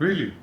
Really?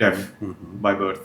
deaf by birth,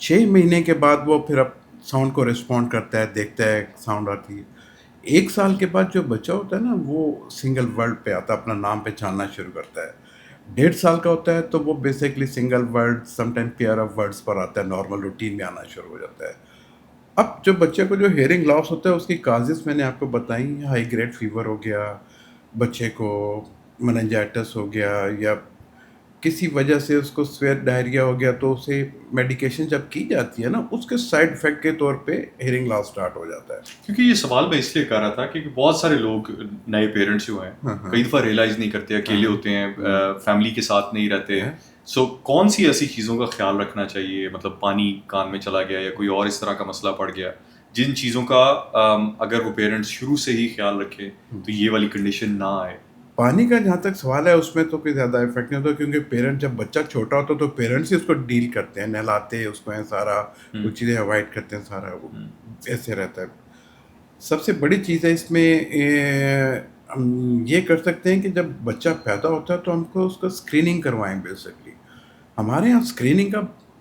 6 مہینے کے بعد وہ پھر اب ساؤنڈ کو رسپونڈ کرتا ہے، دیکھتا ہے ساؤنڈ آتی ہے. 1 سال کے بعد جو بچہ ہوتا ہے نا وہ سنگل ورڈ پہ آتا ہے، اپنا نام پہچاننا شروع کرتا ہے. 1.5 سال کا ہوتا ہے تو وہ basically single word some time pair of words پر آتا ہے، نارمل روٹین میں آنا شروع ہو جاتا ہے. اب جو بچے کو جو ہیئرنگ لاس ہوتا ہے اس کی کازز میں نے آپ کو بتائی. ہائی گریڈ فیور ہو گیا، بچے کو مننجائٹس ہو گیا، یا کسی وجہ سے اس کو سویئر ڈائریا ہو گیا تو اسے میڈیکیشن جب کی جاتی ہے نا اس کے سائڈ افیکٹ کے طور پہ ہیئرنگ لاس سٹارٹ ہو جاتا ہے. کیونکہ یہ سوال میں اس لیے کر رہا تھا کیونکہ بہت سارے لوگ نئے پیرنٹس جو ہیں کئی دفعہ ریئلائز نہیں کرتے، اکیلے ہوتے ہیں، فیملی کے ساتھ نہیں رہتے. سو کون سی ایسی چیزوں کا خیال رکھنا چاہیے، مطلب پانی کان میں چلا گیا یا کوئی اور اس طرح کا مسئلہ پڑ گیا، جن چیزوں کا اگر وہ پیرنٹس شروع سے ہی خیال رکھیں تو یہ والی کنڈیشن نہ آئے؟ پانی کا جہاں تک سوال ہے اس میں تو کوئی زیادہ افیکٹ نہیں ہوتا، کیونکہ پیرنٹ جب بچہ چھوٹا ہوتا تو پیرنٹس ہی اس کو ڈیل کرتے ہیں، نہلاتے اس کو ہیں، سارا کچھ چیزیں اوائڈ کرتے ہیں، سارا وہ ایسے رہتا ہے. سب سے بڑی چیز ہے اس میں ہم یہ کر سکتے ہیں کہ جب بچہ پیدا ہوتا ہے تو ہم کو اس کا اسکریننگ کروائیں. بیسکلی ہمارے یہاں اسکریننگ کا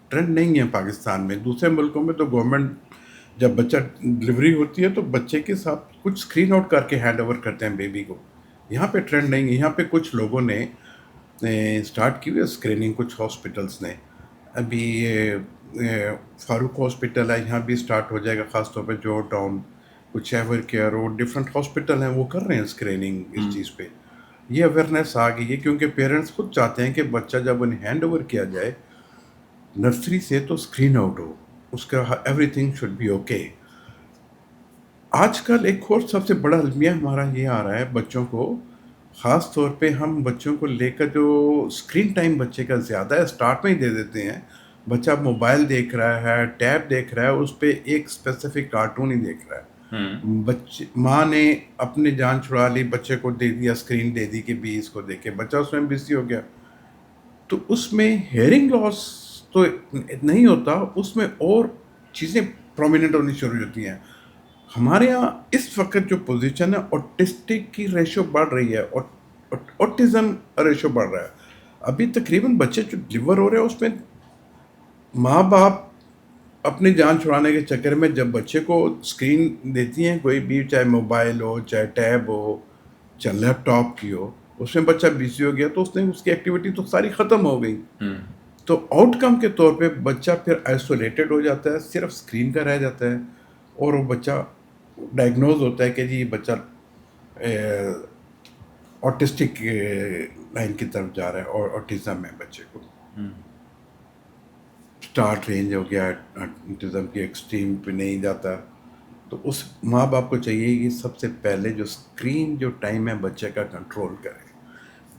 ٹرینڈ نہیں ہے پاکستان میں. دوسرے ملکوں میں تو گورنمنٹ جب بچہ ڈلیوری ہوتی ہے تو بچے کے ساتھ کچھ اسکرین آؤٹ کر کے ہینڈ اوور کرتے ہیں بیبی کو. یہاں پہ ٹرینڈ نہیں ہے. یہاں پہ کچھ لوگوں نے اسٹارٹ کی ہوئی ہے اسکریننگ، کچھ ہاسپٹلس نے. ابھی فاروق ہاسپٹل ہے، یہاں بھی اسٹارٹ ہو جائے گا، خاص طور پہ جو ٹاؤن، کچھ ایور کیئر اور ڈفرینٹ ہاسپٹل ہیں وہ کر رہے ہیں اسکریننگ اس چیز پہ. یہ اویئرنیس آ گئی ہے کیونکہ پیرنٹس خود چاہتے ہیں کہ بچہ جب انہیں ہینڈ اوور کیا جائے نرسری سے تو اسکرین آؤٹ ہو، اس کا everything should be okay. آج کل ایک اور سب سے بڑا المیہ ہمارا یہ آ رہا ہے بچوں کو، خاص طور پہ ہم بچوں کو لے کر جو اسکرین ٹائم بچے کا زیادہ ہے اسٹارٹ میں ہی دے دیتے ہیں. بچہ موبائل دیکھ رہا ہے، ٹیب دیکھ رہا ہے، اس پہ ایک اسپیسیفک کارٹون ہی دیکھ رہا ہے. بچے ماں نے اپنی جان چھڑا لی، بچے کو دے دیا اسکرین، دے دی کہ بھی اس کو دیکھے، بچہ اس میں بزی ہو گیا. تو اس میں ہیئرنگ لاس تو نہیں ہوتا، اس میں اور چیزیں پرومیننٹ ہونی شروع ہوتی ہیں. ہمارے یہاں اس وقت جو پوزیشن ہے آٹسٹک کی ریشو بڑھ رہی ہے، آٹزم ریشو بڑھ رہا ہے. ابھی تقریباً بچے جو ڈلیور ہو رہے ہیں اس میں ماں باپ اپنی جان چھڑانے کے چکر میں جب بچے کو اسکرین دیتی ہیں کوئی بھی، چاہے موبائل ہو، چاہے ٹیب ہو، چاہے لیپ ٹاپ کی ہو، اس میں بچہ بزی ہو گیا تو اس کی ایکٹیویٹی تو ساری ختم ہو گئی. تو آؤٹ کم کے طور پہ بچہ پھر آئسولیٹڈ ہو جاتا ہے، صرف اسکرین کا رہ جاتا ہے، اور وہ بچہ ڈائگنوز ہوتا ہے کہ جی بچہ آٹسٹک لائن کی طرف جا رہا ہے اور آٹزم ہے بچے کو. اسٹارٹ رینج ہو گیا، آٹزم کی ایکسٹریم پہ نہیں جاتا. تو اس ماں باپ کو چاہیے کہ سب سے پہلے جو اسکرین جو ٹائم ہے بچے کا کنٹرول کرے،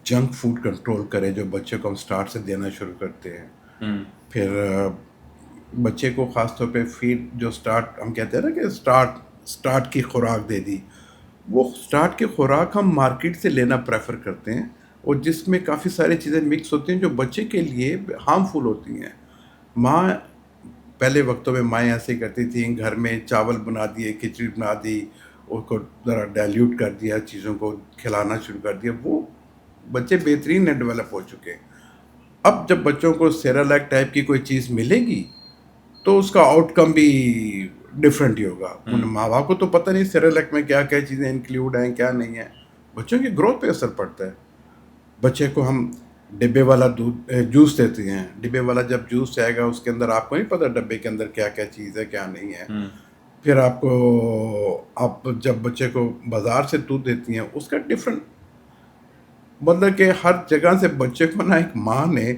جنک فوڈ کنٹرول کرے جو بچے کو ہم اسٹارٹ سے دینا شروع کرتے ہیں. پھر بچے کو خاص طور پہ فیڈ جو اسٹارٹ ہم کہتے ہیں نا کہ اسٹارٹ کی خوراک دے دی، وہ اسٹارٹ کی خوراک ہم مارکیٹ سے لینا پریفر کرتے ہیں، اور جس میں کافی ساری چیزیں مکس ہوتی ہیں جو بچے کے لیے ہارمفل ہوتی ہیں. ماں پہلے وقتوں میں مائیں ایسے کرتی تھیں، گھر میں چاول بنا دیے، کھچڑی بنا دی، اس کو ذرا ڈائلیوٹ کر دیا، چیزوں کو کھلانا شروع کر دیا، وہ بچے بہترین ڈیولپ ہو چکے. اب جب بچوں کو سیریلیک ٹائپ کی کوئی چیز ملے گی تو اس کا آؤٹ کم بھی ڈفرینٹ ہی ہوگا. ان ماں باپ کو تو پتہ نہیں سیریلیک میں کیا کیا چیزیں انکلیوڈ ہیں کیا نہیں ہیں. بچوں کی گروتھ پہ اثر پڑتا ہے. بچے کو ہم ڈبے والا جوس دیتے ہیں، ڈبے والا جب جوس جائے گا اس کے اندر آپ کو نہیں پتہ ڈبے کے اندر کیا کیا چیز ہے کیا نہیں ہے. پھر آپ جب بچے کو بازار سے دودھ دیتی ہیں اس کا ڈفرینٹ، مطلب کہ ہر جگہ سے بچے کو نا ایک ماں نے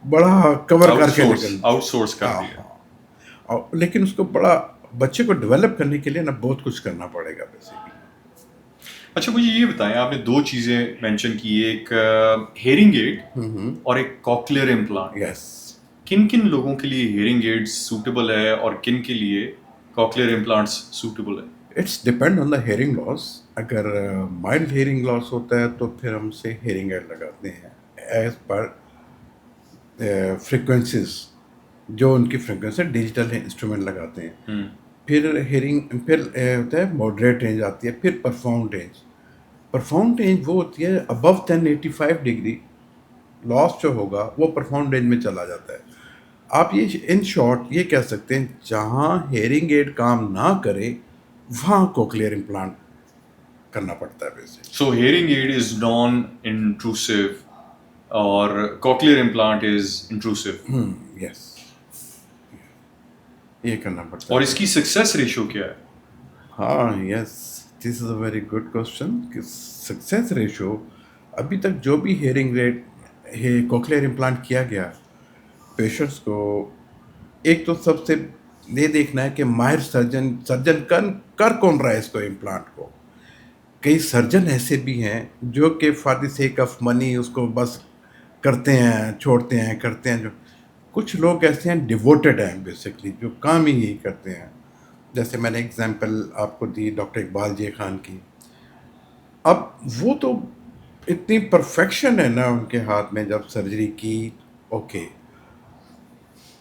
بڑا کور کر کے آؤٹ سورس کر دیا. لیکن اس کو بڑا بچے کو ڈیولپ کرنے کے لیے نا بہت کچھ کرنا پڑے گا بیسیکلی. اچھا مجھے یہ بتائیں، آپ نے 2 چیزیں مینشن کی، ایک ہیئرنگ ایڈ اور ایک کوکلیئر امپلانٹ. یس. کن کن لوگوں کے لیے ہیئرنگ ایڈ سوٹیبل ہے اور کن کے لیے کوکلیئر امپلانٹس سوٹیبل ہے؟ It's depend on the hearing loss. اگر مائلڈ ہیئرنگ لاس ہوتا ہے تو پھر ہم سے ہیئرنگ ایڈ لگاتے ہیں ایز پر فریکوینسیز، جو ان کی فریکوینسی ڈیجیٹل انسٹرومنٹ لگاتے ہیں. پھر ہوتا ہے ماڈریٹ رینج آتی ہے، پھر پرفارم رینج. پرفارم رینج وہ ہوتی ہے ابو 1085 ڈگری لاس جو ہوگا وہ پرفارم رینج میں چلا جاتا ہے. آپ یہ ان شارٹ یہ کہہ سکتے ہیں جہاں ہیئرنگ ایڈ کام نہ کرے وہاں کوکلیئر امپلانٹ کرنا پڑتا ہے basic. So hearing aid is non-intrusive اور cochlear implant is intrusive. یس یہ کرنا پڑتا اور ہے. اس کی سکسیس ریشو کیا ہے؟ ہاں یس دس از اے ویری گڈ کوشچن کہ سکسیس ریشو ابھی تک جو بھی ہیئرنگ ریٹ کوکلیئر امپلانٹ کیا گیا پیشنٹس کو ایک تو سب سے یہ دیکھنا ہے کہ ماہر سرجن کر کون رہا ہے اس کو امپلانٹ کو. کئی سرجن ایسے بھی ہیں جو کہ for the sake of money اس کو بس کرتے ہیں چھوڑتے ہیں کرتے ہیں. جو کچھ لوگ ایسے ہیں ڈیووٹیڈ ہیں بیسکلی جو کام ہی یہی کرتے ہیں. جیسے میں نے اگزامپل آپ کو دی ڈاکٹر اقبال جے خان کی. اب وہ تو اتنی پرفیکشن ہے نا ان کے ہاتھ میں جب سرجری کی اوکے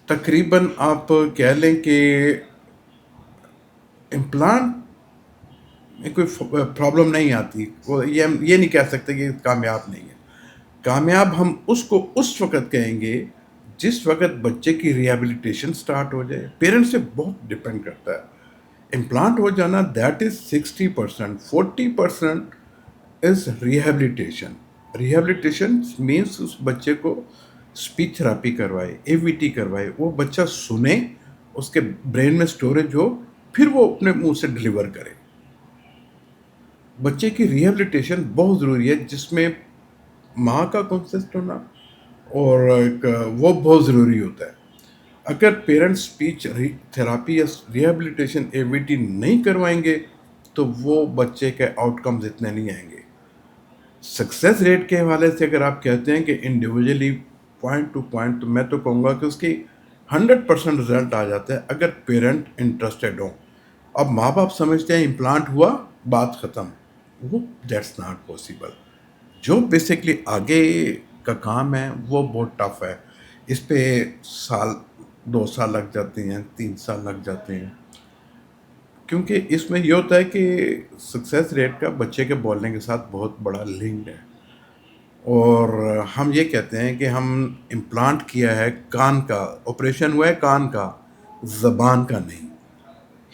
تقریباً آپ کہہ لیں کہ امپلانٹ میں کوئی پرابلم نہیں آتی. یہ ہم یہ نہیں کہہ سکتے کہ کامیاب نہیں ہے. کامیاب ہم اس کو اس وقت کہیں گے جس وقت بچے کی ریہیبلیٹیشن سٹارٹ ہو جائے. پیرنٹس سے بہت ڈپینڈ کرتا ہے. امپلانٹ ہو جانا that is 60%. 40% is rehabilitation. Rehabilitation means اس بچے کو اسپیچ تھراپی کروائے اے وی ٹی کروائے وہ بچہ سنے اس کے برین میں اسٹوریج ہو پھر وہ اپنے منہ سے ڈلیور کرے. بچے کی ریہیبلیٹیشن بہت ضروری ہے جس میں ماں کا کنسسٹ ہونا اور وہ بہت ضروری ہوتا ہے. اگر پیرنٹس اسپیچ تھراپی یا ریہیبلیٹیشن اے وی ٹی نہیں کروائیں گے تو وہ بچے کے آؤٹ کمز اتنے نہیں آئیں گے. سکسیس ریٹ کے حوالے سے اگر آپ کہتے ہیں کہ انڈیویجولی پوائنٹ ٹو پوائنٹ تو میں تو کہوں گا کہ اس کی 100% رزلٹ آ جاتا ہے اگر پیرنٹ انٹرسٹیڈ ہوں. اب ماں باپ سمجھتے ہیں امپلانٹ ہوا بات ختم. وہ دیٹس ناٹ پاسبل. جو بیسکلی آگے کا کام ہے وہ بہت ٹف ہے. اس پہ 2 سال لگ جاتے ہیں 3 سال لگ جاتے ہیں کیونکہ اس میں یہ ہوتا ہے کہ سکسیس ریٹ کا بچے کے بولنے کے ساتھ بہت بڑا لنک ہے. اور ہم یہ کہتے ہیں کہ ہم امپلانٹ کیا ہے کان کا آپریشن ہوا ہے کان کا زبان کا نہیں.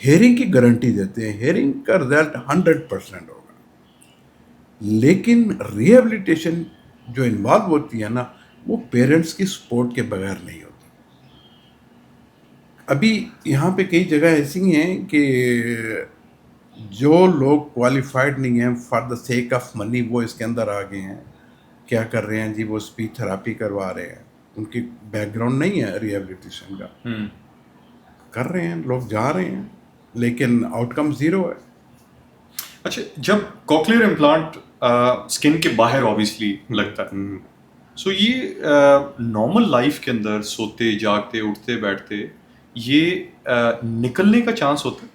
ہیئرنگ کی گارنٹی دیتے ہیں ہیئرنگ کا رزلٹ 100% ہوگا لیکن ریہیبلیٹیشن جو انوالو ہوتی ہے نا وہ پیرنٹس کی سپورٹ کے بغیر نہیں ہوتی. ابھی یہاں پہ کئی جگہ ایسی ہیں کہ جو لوگ کوالیفائڈ نہیں ہیں for the sake of money وہ اس کے اندر آ گئے ہیں. کیا کر رہے ہیں جی وہ اسپیچ تھراپی کروا رہے ہیں. ان کی بیک گراؤنڈ نہیں ہے ریہیبلیٹیشن کا کر رہے ہیں لوگ جا رہے ہیں لیکن آؤٹ کم زیرو ہے. اچھا جب کوکلیئر امپلانٹ اسکن کے باہر آبویسلی لگتا ہے سو یہ نارمل لائف کے اندر سوتے جاگتے اٹھتے بیٹھتے یہ نکلنے کا چانس ہوتا ہے؟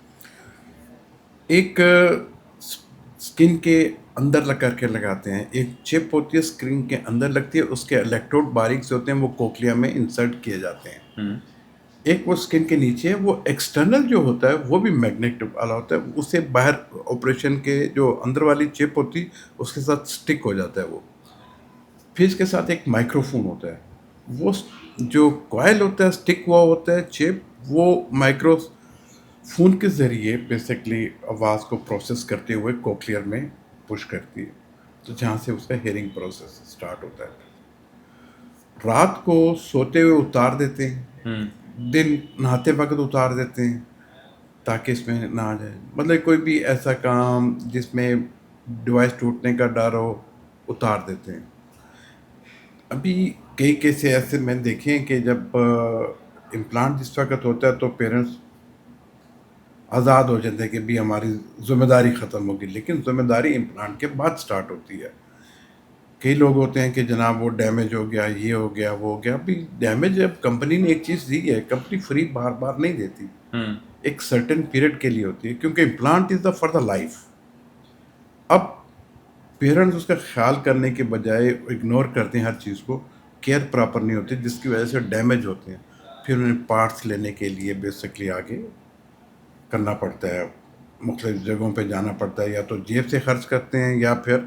ایک اسکن کے اندر لگ کر کے لگاتے ہیں. ایک چپ ہوتی ہے اسکرین کے اندر لگتی ہے اس کے الیکٹروڈ باریک سے ہوتے ہیں وہ کوکلیا میں انسرٹ کیے جاتے ہیں. ایک وہ اسکن کے نیچے ہے وہ ایکسٹرنل جو ہوتا ہے وہ بھی میگنیٹ والا ہوتا ہے. اسے باہر آپریشن کے جو اندر والی چپ ہوتی اس کے ساتھ اسٹک ہو جاتا ہے وہ. پھر اس کے ساتھ ایک مائکرو فون ہوتا ہے. وہ جو کوائل ہوتا ہے اسٹک ہوا ہوتا ہے چپ وہ مائکرو فون کے ذریعے بیسکلی آواز کو پروسیس کرتے ہوئے کوکلیئر میں پش کرتی ہے تو جہاں سے اس کا ہیئرنگ پروسیس اسٹارٹ ہوتا ہے. رات کو سوتے ہوئے اتار دیتے ہیں دن نہاتے وقت اتار دیتے ہیں تاکہ اس میں نہ آ جائے. مطلب کوئی بھی ایسا کام جس میں ڈیوائس ٹوٹنے کا ڈر ہو اتار دیتے ہیں. ابھی کئی کیسے ایسے میں دیکھے ہیں کہ جب امپلانٹ جس وقت ہوتا ہے تو پیرنٹس آزاد ہو جاتے ہیں کہ بھی ہماری ذمہ داری ختم ہوگی لیکن ذمہ داری امپلانٹ کے بعد سٹارٹ ہوتی ہے. کئی لوگ ہوتے ہیں کہ جناب وہ ڈیمیج ہو گیا یہ ہو گیا وہ ہو گیا. ابھی ڈیمیج اب کمپنی نے ایک چیز دی ہے کمپنی فری بار بار نہیں دیتی ایک سرٹن پیریڈ کے لیے ہوتی ہے کیونکہ implant is the for the life. اب پیرنٹس اس کا خیال کرنے کے بجائے اگنور کرتے ہیں ہر چیز کو. کیئر پراپر نہیں ہوتی جس کی وجہ سے ڈیمیج ہوتے ہیں. پھر انہیں پارٹس لینے کے لیے بیسکلی آگے کرنا پڑتا ہے مختلف جگہوں پہ جانا پڑتا ہے یا تو جیب سے خرچ کرتے ہیں یا پھر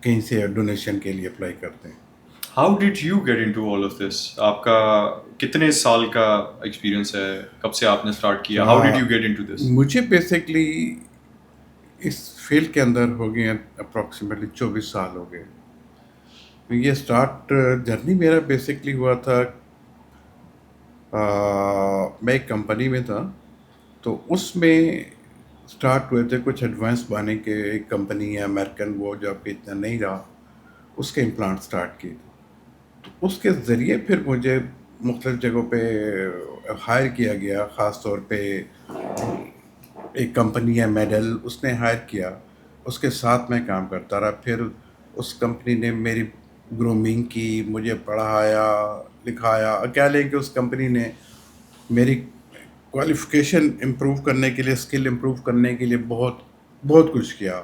کہیں سے ڈونیشن کے لیے اپلائی کرتے ہیں. How did you get into all of this? آپ کا کتنے سال کا ایکسپیرینس ہے؟ کب سے آپ نے اسٹارٹ کیا؟ How did you get into this? مجھے بیسکلی اس فیلڈ کے اندر ہو گئے اپروکسیمیٹلی 24 سال ہو گئے. یہ اسٹارٹ جرنی میرا بیسکلی ہوا تھا، میں ایک کمپنی میں تھا، تو اس میں اسٹارٹ ہوئے تھے کچھ ایڈوانس بانے کے. ایک کمپنی ہے امریکن، وہ جو اب اتنا نہیں رہا، اس کے امپلانٹ اسٹارٹ کیے تھے. تو اس کے ذریعے پھر مجھے مختلف جگہوں پہ ہائر کیا گیا. خاص طور پہ ایک کمپنی ہے میڈل، اس نے ہائر کیا، اس کے ساتھ میں کام کرتا رہا. پھر اس کمپنی نے میری گرومنگ کی، مجھے پڑھایا لکھایا. کیا لیں کہ اس کمپنی نے میری کوالیفیکیشن امپروو کرنے کے لیے، اسکل امپروو کرنے کے لیے بہت بہت کچھ کیا.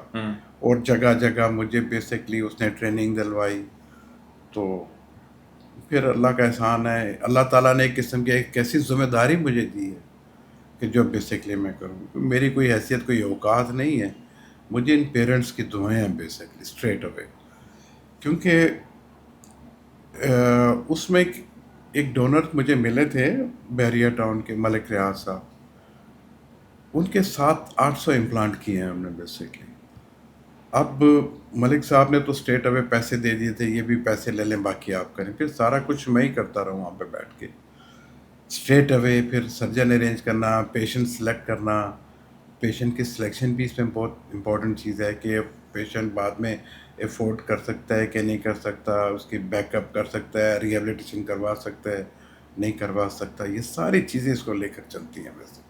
اور جگہ جگہ مجھے بیسکلی اس نے ٹریننگ دلوائی. تو پھر اللہ کا احسان ہے، اللہ تعالیٰ نے ایک قسم کی ایک ایسی ذمہ داری مجھے دی ہے کہ جو بیسکلی میں کروں. میری کوئی حیثیت، کوئی اوقات نہیں ہے. مجھے ان پیرنٹس کی دعائیں ہیں بیسکلی اسٹریٹ اوے. کیونکہ اس میں ایک ڈونر مجھے ملے تھے بحریہ ٹاؤن کے، ملک ریاض صاحب. ان کے ساتھ 800 امپلانٹ کیے ہیں ہم نے بیسکلی. اب ملک صاحب نے تو اسٹریٹ اوے پیسے دے دیے تھے، یہ بھی پیسے لے لیں باقی آپ کریں. پھر سارا کچھ میں ہی کرتا رہا وہاں پہ بیٹھ کے اسٹریٹ اوے. پھر سرجن ارینج کرنا، پیشنٹ سلیکٹ کرنا. پیشنٹ کی سلیکشن بھی اس میں بہت امپورٹنٹ چیز ہے کہ پیشنٹ بعد میں افورڈ کر سکتا ہے کہ نہیں کر سکتا، اس کی بیک اپ کر سکتا ہے، ریہیبلیٹیشن کروا سکتا ہے نہیں کروا سکتا. یہ ساری چیزیں اس کو لے کر چلتی ہیں ویسے.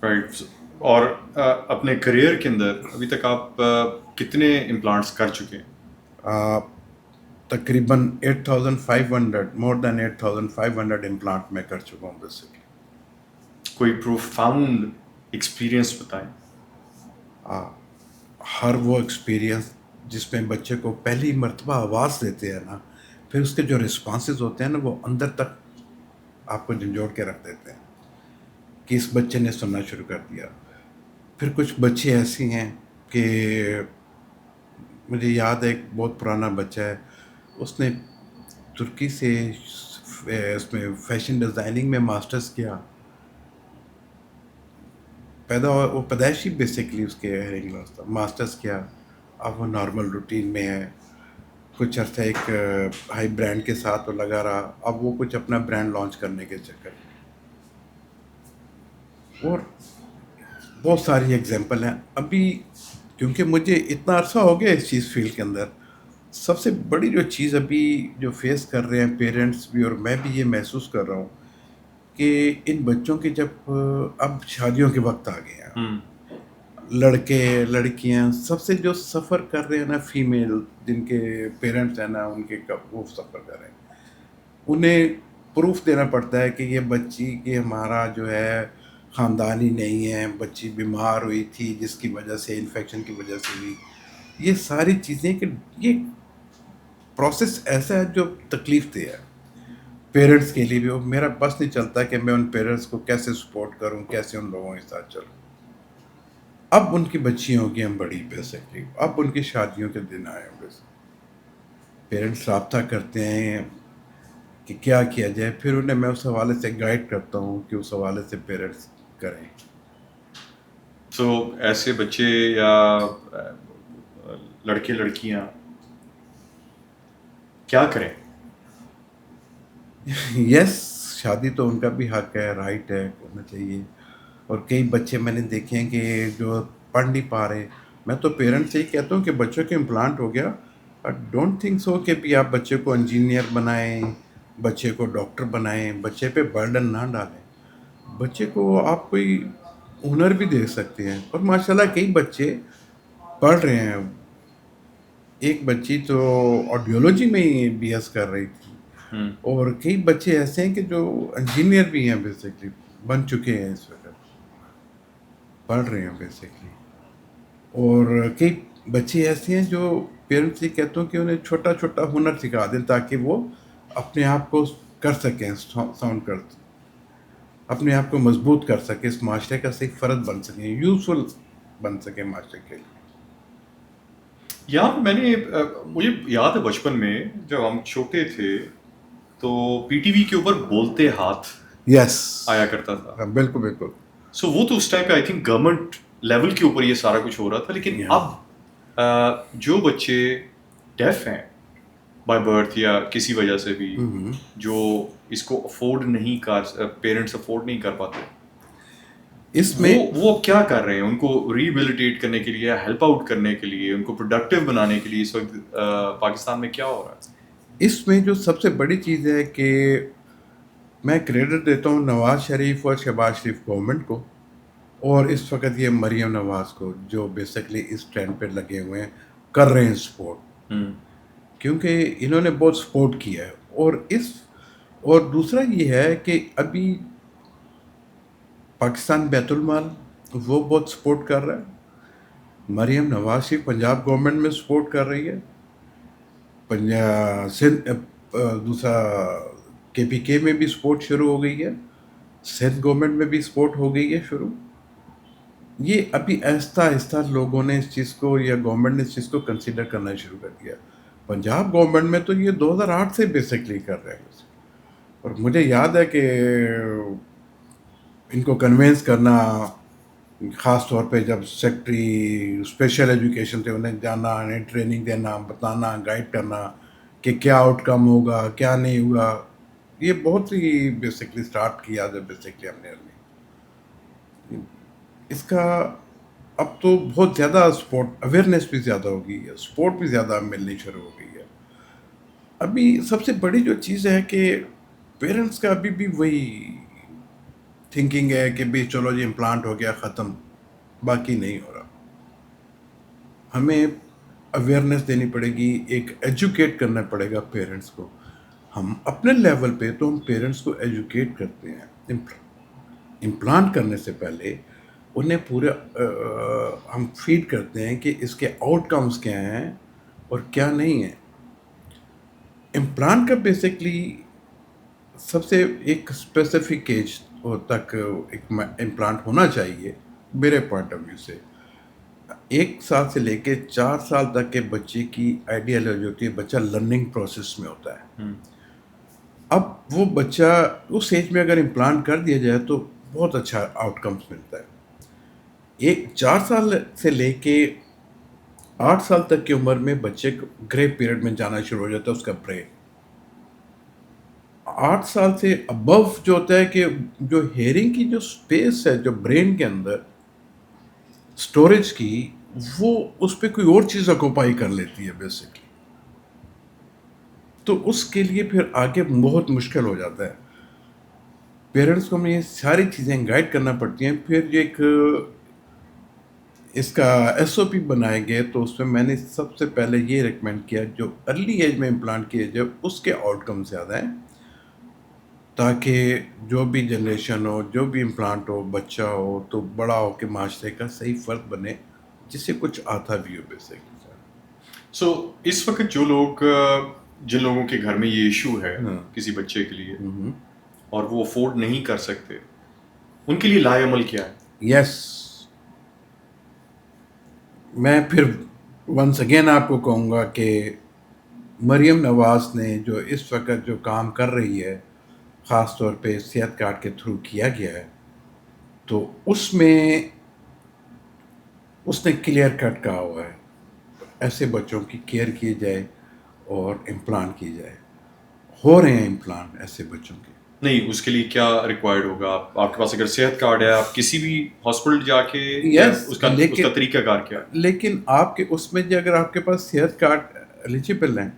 رائٹ. اور اپنے کریئر کے اندر ابھی تک آپ کتنے امپلانٹس کر چکے ہیں؟ تقریباً 8500، مور دین 8500 امپلانٹ میں کر چکا ہوں بیسکلی. کوئی پروفاؤنڈ ایکسپیرئنس بتائیں. ہر وہ ایکسپیرئنس جس میں بچے کو پہلی مرتبہ آواز دیتے ہیں نا، پھر اس کے جو رسپانسز ہوتے ہیں نا، وہ اندر تک آپ کو جھنجھوڑ کے رکھ دیتے ہیں کہ اس بچے نے سننا شروع کر دیا. پھر کچھ بچے ایسی ہیں کہ مجھے یاد ہے ایک بہت پرانا بچہ ہے، اس نے ترکی سے اس میں فیشن ڈیزائننگ میں ماسٹرز کیا. وہ پیدائشی بیسکلی اس کے ہیئرنگ لاس تھا. ماسٹرز کیا، اب وہ نارمل روٹین میں ہے. کچھ عرصہ ایک ہائی برانڈ کے ساتھ وہ لگا رہا. اب وہ کچھ اپنا برانڈ لانچ کرنے کے چکر میں. اور بہت ساری ایگزامپل ہیں. ابھی کیونکہ مجھے اتنا عرصہ ہو گیا اس چیز فیلڈ کے اندر، سب سے بڑی جو چیز ابھی جو فیس کر رہے ہیں پیرنٹس بھی اور میں بھی یہ محسوس کر رہا ہوں کہ ان بچوں کے جب اب شادیوں کے وقت آ گئے ہیں، لڑکے لڑکیاں سب سے جو سفر کر رہے ہیں نا، فیمیل جن کے پیرنٹس ہیں نا، ان کے وہ سفر کر رہے ہیں. انہیں پروف دینا پڑتا ہے کہ یہ بچی کہ ہمارا جو ہے خاندانی نہیں ہے، بچی بیمار ہوئی تھی جس کی وجہ سے، انفیکشن کی وجہ سے ہوئی. یہ ساری چیزیں کہ یہ پروسیس ایسا ہے جو تکلیف دہ ہے پیرنٹس کے لیے بھی. میرا بس نہیں چلتا کہ میں ان پیرنٹس کو کیسے سپورٹ کروں، کیسے ان لوگوں کے ساتھ چلوں. اب ان کی بچیاں ہو گئی ہیں بڑی بیسکلی، اب ان کی شادیوں کے دن آئے ہوں گے. پیرنٹس رابطہ کرتے ہیں کہ کیا کیا جائے، پھر انہیں میں اس حوالے سے گائیڈ کرتا ہوں کہ اس حوالے سے پیرنٹس کریں. تو ایسے بچے یا لڑکے لڑکیاں کیا کریں؟ یس، شادی تو ان کا بھی حق ہے، رائٹ ہے، کرنا چاہیے. اور کئی بچے میں نے دیکھے ہیں کہ جو پڑھ نہیں پا رہے. میں تو پیرنٹس سے ہی کہتا ہوں کہ بچوں کے امپلانٹ ہو گیا، ڈونٹ تھنک سو کہ بھی آپ بچے کو انجینئر بنائیں، بچے کو ڈاکٹر بنائیں. بچے پہ برڈن نہ ڈالیں. بچے کو آپ کوئی ہنر بھی دے سکتے ہیں. اور ماشاءاللہ کئی بچے پڑھ رہے ہیں. ایک بچی تو آڈیولوجی میں ہی بی ایس کر رہی تھی. اور کئی بچے ایسے ہیں کہ جو انجینئر بھی ہیں بیسکلی، بن چکے ہیں اس وقت، پڑھ رہے ہیں بیسکلی. اور کئی بچے ایسے ہیں جو پیرنٹس سے کہتے ہیں کہ انہیں چھوٹا چھوٹا ہنر سکھا دیں تاکہ وہ اپنے آپ کو کر سکیں، ساؤنڈ کر اپنے آپ کو مضبوط کر سکیں، اس معاشرے کا صحیح فرد بن سکیں، یوزفل بن سکیں معاشرے کے لیے. یہاں پہ میں نے مجھے یاد ہے بچپن میں جب ہم چھوٹے تھے تو پی ٹی وی کے اوپر بولتے ہاتھ یس آیا کرتا تھا. بالکل بالکل. سو وہ تو اس ٹائم پہ آئی تھنک گورنمنٹ لیول کے اوپر یہ سارا کچھ ہو رہا تھا. لیکن اب جو بچے ڈیف ہیں بائی برتھ یا کسی وجہ سے بھی جو اس کو افورڈ نہیں کر پیرنٹس افورڈ نہیں کر پاتے, اس میں وہ کیا کر رہے ہیں ان کو ریہیبلیٹیٹ کرنے کے لیے, ہیلپ آؤٹ کرنے کے لیے, ان کو پروڈکٹیو بنانے کے لیے اس وقت پاکستان میں کیا ہو رہا ہے؟ اس میں جو سب سے بڑی چیز ہے کہ میں کریڈٹ دیتا ہوں نواز شریف اور شہباز شریف گورنمنٹ کو, اور اس وقت یہ مریم نواز کو, جو بیسکلی اس ٹرینڈ پہ لگے ہوئے ہیں, کر رہے ہیں سپورٹ, کیونکہ انہوں نے بہت سپورٹ کیا ہے. اور دوسرا یہ ہے کہ ابھی پاکستان بیت المال وہ بہت سپورٹ کر رہا ہے. مریم نواز شریف پنجاب گورنمنٹ میں سپورٹ کر رہی ہے, دوسرا کے پی کے میں بھی سپورٹ شروع ہو گئی ہے, سندھ گورنمنٹ میں بھی سپورٹ ہو گئی ہے شروع. یہ ابھی آہستہ آہستہ لوگوں نے اس چیز کو, یا گورنمنٹ نے اس چیز کو کنسیڈر کرنا شروع کر دیا. پنجاب گورنمنٹ میں تو یہ 2008 سے بیسکلی کر رہے ہیں, اور مجھے یاد ہے کہ ان کو کنوینس کرنا, خاص طور پہ جب سیکٹری اسپیشل ایجوکیشن تھے, انہیں جانا, انہیں ٹریننگ دینا, بتانا, گائیڈ کرنا کہ کیا آؤٹ کم ہوگا کیا نہیں ہوگا, یہ بہت ہی بیسکلی سٹارٹ کیا جب بیسکلی ہم نے اس کا. اب تو بہت زیادہ سپورٹ اویئرنیس بھی زیادہ ہو گئی ہے, سپورٹ بھی زیادہ ملنی شروع ہو گئی ہے. ابھی سب سے بڑی جو چیز ہے کہ پیرنٹس کا ابھی بھی وہی تھنکنگ ہے کہ بھی چلو جی امپلانٹ ہو گیا ختم, باقی نہیں ہو رہا. ہمیں اویئرنیس دینی پڑے گی, ایک ایجوکیٹ کرنا پڑے گا پیرنٹس کو. ہم اپنے لیول پہ تو ہم پیرنٹس کو ایجوکیٹ کرتے ہیں, امپلانٹ کرنے سے پہلے انہیں پورے ہم فیڈ کرتے ہیں کہ اس کے آؤٹ کمز کیا ہیں اور کیا نہیں ہیں. امپلانٹ کا بیسکلی سب سے ایک اسپیسیفک ایج تک ایک امپلانٹ ہونا چاہیے میرے پوائنٹ آف ویو سے. 1 سال سے لے کے 4 سال تک کے بچے کی آئیڈیال ایج ہوتی ہے, بچہ لرننگ پروسیس میں ہوتا ہے. اب وہ بچہ اس ایج میں اگر امپلانٹ کر دیا جائے تو بہت اچھا آؤٹ کمس ملتا ہے. 4 سال سے لے کے 8 سال تک کی عمر میں بچے گرے پیریڈ میں جانا شروع ہو جاتا ہے اس کا برین. 8 سال سے ابو جو ہوتا ہے کہ جو ہیئرنگ کی جو اسپیس ہے جو برین کے اندر اسٹوریج کی, وہ اس پہ کوئی اور چیز آکوپائی کر لیتی ہے بیسکلی. تو اس کے لیے پھر آگے بہت مشکل ہو جاتا ہے. پیرنٹس کو ہمیں یہ ساری چیزیں گائیڈ کرنا پڑتی ہیں. پھر ایک اس کا ایس او پی بنائے گئے تو اس میں نے سب سے پہلے یہ ریکمینڈ کیا جو ارلی ایج میں امپلانٹ کیے جائے اس کے آؤٹ کم زیادہ ہیں, تاکہ جو بھی جنریشن ہو, جو بھی امپلانٹ ہو, بچہ ہو تو بڑا ہو کے معاشرے کا صحیح فرد بنے, جس سے کچھ آتا بھی ہو بیسکلی. سو اس وقت جو لوگ جن لوگوں کے گھر میں یہ ایشو ہے کسی بچے کے لیے اور وہ افورڈ نہیں کر سکتے, ان کے لیے لائے عمل کیا ہے؟ یس, میں پھر ونس اگین آپ کو کہوں گا کہ مریم نواز نے جو اس وقت جو کام کر رہی ہے, خاص طور پہ صحت کارڈ کے تھرو کیا گیا ہے, تو اس میں اس نے کلیئر کٹ کہا ہوا ہے ایسے بچوں کی کیئر کی جائے اور امپلانٹ کی جائے. ہو رہے ہیں امپلانٹ ایسے بچوں کے. نہیں, اس کے لیے کیا ریکوائرڈ ہوگا؟ آپ کے پاس اگر صحت کارڈ ہے, آپ کسی بھی ہاسپٹل جا کے اس کا طریقہ کار کیا؟ لیکن آپ کے اس میں جو اگر آپ کے پاس صحت کارڈ ایلیجیبل ہیں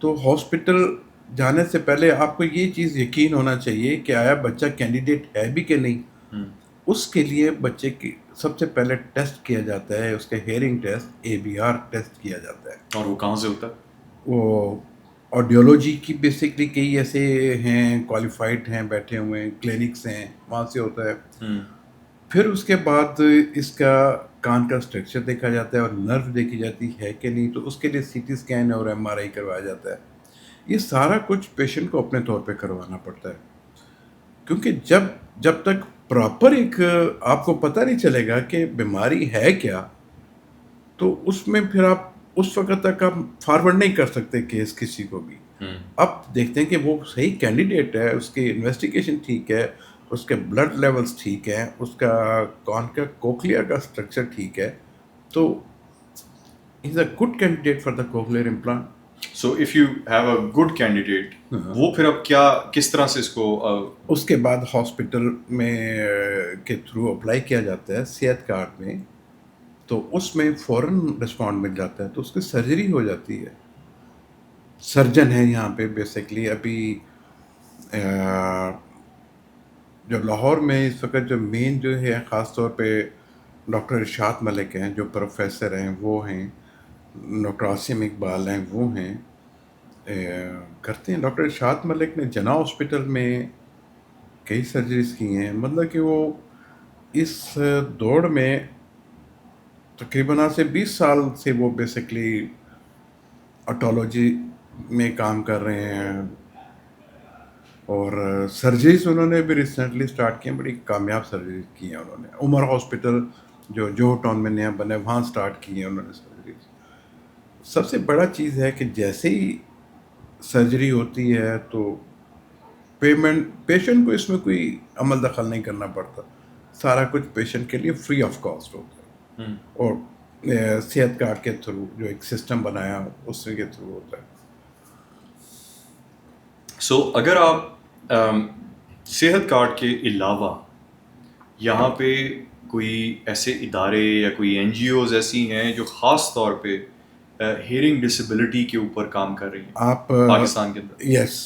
تو ہاسپٹل جانے سے پہلے آپ کو یہ چیز یقین ہونا چاہیے کہ آیا بچہ کینڈیڈیٹ ہے بھی کہ نہیں. اس کے لیے بچے کی سب سے پہلے ٹیسٹ کیا جاتا ہے, اس کا ہیئرنگ ٹیسٹ ABR ٹیسٹ کیا جاتا ہے. اور وہ کہاں سے ہوتا ہے؟ وہ آڈیولوجی کی بیسکلی کئی ایسے ہیں کوالیفائڈ ہیں بیٹھے ہوئے ہیں, کلینکس ہیں, وہاں سے ہوتا ہے. پھر اس کے بعد اس کا کان کا اسٹرکچر دیکھا جاتا ہے اور نرو دیکھی جاتی ہے کہ نہیں, تو اس کے لیے CT اسکین اور MRI کروایا جاتا ہے. یہ سارا کچھ پیشنٹ کو اپنے طور پہ کروانا پڑتا ہے, کیونکہ جب تک پراپر ایک آپ کو پتہ نہیں چلے گا کہ بیماری ہے کیا, تو اس میں پھر آپ اس وقت تک آپ فارورڈ نہیں کر سکتے کیس کسی کو بھی. اب دیکھتے ہیں کہ وہ صحیح کینڈیڈیٹ ہے, اس کی انویسٹیگیشن ٹھیک ہے, اس کے بلڈ لیولز ٹھیک ہیں, اس کا کوکلیئر کا اسٹرکچر ٹھیک ہے, تو is a good candidate for the cochlear implant. So if you have a good candidate, وہ پھر اب کس طرح سے اس کو اس کے بعد ہاسپٹل میں کے تھرو اپلائی کیا جاتا ہے صحت کارڈ میں, تو اس میں فوراً رسپانڈ مل جاتا ہے, تو اس کی سرجری ہو جاتی ہے. سرجن ہے یہاں پہ بیسکلی ابھی جو لاہور میں اس وقت جو مین جو ہے خاص طور پہ ڈاکٹر ارشاد ملک ہیں جو پروفیسر ہیں, وہ ہیں ڈاکٹر عاصم اقبال ہیں, وہ ہیں کرتے ہیں. ڈاکٹر ارشاد ملک نے جنا ہاسپٹل میں کئی سرجریز کی ہیں, مطلب کہ وہ اس دوڑ میں تقریباً آج سے 20 سال سے وہ بیسکلی آٹولوجی میں کام کر رہے ہیں, اور سرجریز انہوں نے بھی ریسنٹلی سٹارٹ کی ہیں, بڑی کامیاب سرجریز کی ہیں انہوں نے. عمر ہاسپٹل جو جوہو ٹاؤن میں نیا بنا ہے وہاں سٹارٹ کی ہیں انہوں نے سرجریز. سب سے بڑا چیز ہے کہ جیسے ہی سرجری ہوتی ہے تو پیشنٹ کو اس میں کوئی عمل دخل نہیں کرنا پڑتا, سارا کچھ پیشنٹ کے لیے فری آف کاسٹ ہوتا ہے, اور صحت کارڈ کے تھرو جو ایک سسٹم بنایا اس کے تھرو ہوتا ہے. سو اگر آپ صحت کارڈ کے علاوہ یہاں پہ کوئی ایسے ادارے یا کوئی این جی اوز ایسی ہیں جو خاص طور پہ ہیئرنگ ڈسیبلٹی کے اوپر کام کر رہی ہیں آپ پاکستان کے اندر؟ یس,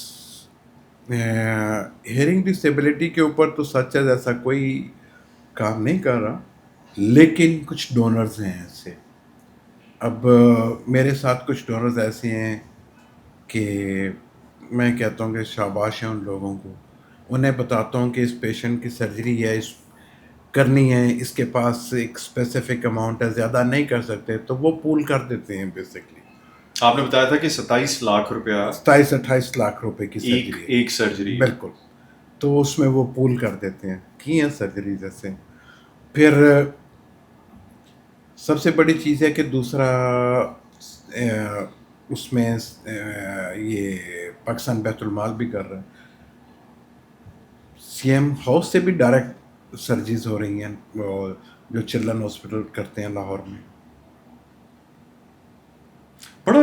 ہیئرنگ ڈسیبلٹی کے اوپر تو سچ ہے ایسا کوئی کام نہیں کر رہا, لیکن کچھ ڈونرز ہیں ایسے. اب میرے ساتھ کچھ ڈونرز ایسے ہیں کہ میں کہتا ہوں کہ شاباش ہیں ان لوگوں کو, انہیں بتاتا ہوں کہ اس پیشنٹ کی سرجری ہے, اس کرنی ہے, اس کے پاس ایک اسپیسیفک اماؤنٹ ہے, زیادہ نہیں کر سکتے, تو وہ پول کر دیتے ہیں بیسکلی. آپ نے بتایا تھا کہ 27 لاکھ روپیہ 27-28 لاکھ روپے کی سرجری, ایک سرجری. بالکل. تو اس میں وہ پول کر دیتے ہیں, کی ہیں سرجری جیسے. پھر سب سے بڑی چیز ہے کہ دوسرا اس میں یہ پاکستان بیت المال بھی کر رہا ہے, سی ایم ہاؤس سے بھی ڈائریکٹ سرجریز ہو رہی ہیں جو چلڈرن ہاسپٹل کرتے ہیں لاہور میں. بڑا